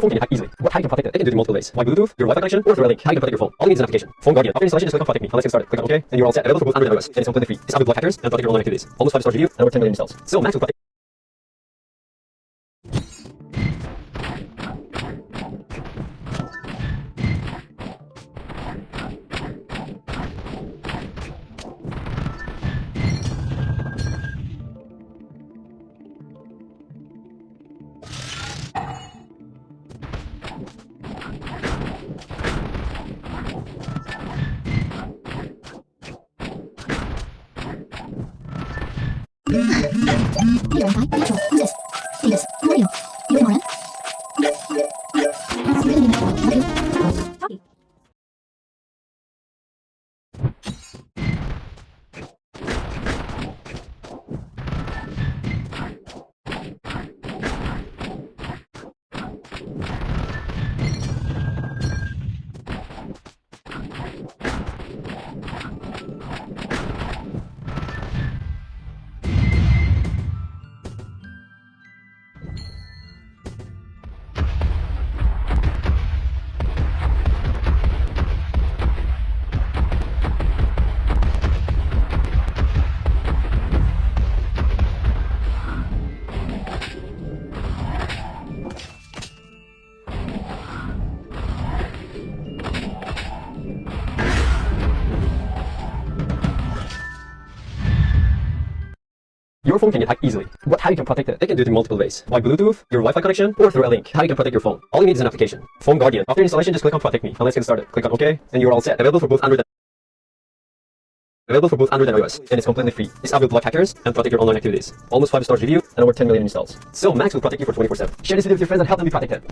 phone can be hacked easily. How you can protect it? They can do it in multiple ways. Like Bluetooth, your Wi-Fi connection, or through a link. How you can protect your phone? All you need is an application. Phone Guardian. After installation, just click on Protect Me. Now let's get started. Click on OK, and you're all set. Available for both Android and iOS, and it's completely free. It's how to block hackers and protect your online activities. Almost 5 stars review and over 10 million installs. Still, Max will protect. Video Wi-Fi, natural, who's this? Davis, radio, you in RN? Really natural, talkie. Your phone can get hacked easily. How you can protect it? They can do it in multiple ways. Like Bluetooth, your Wi-Fi connection, or through a link. How you can protect your phone? All you need is an application. Phone Guardian. After installation, just click on Protect Me. Now let's get started. Click on OK, and you're all set. Available for both Android and iOS, and it's completely free. This app will block hackers and protect your online activities. Almost 5 stars review and over 10 million installs. So Max will protect you for 24/7. Share this video with your friends and help them be protected.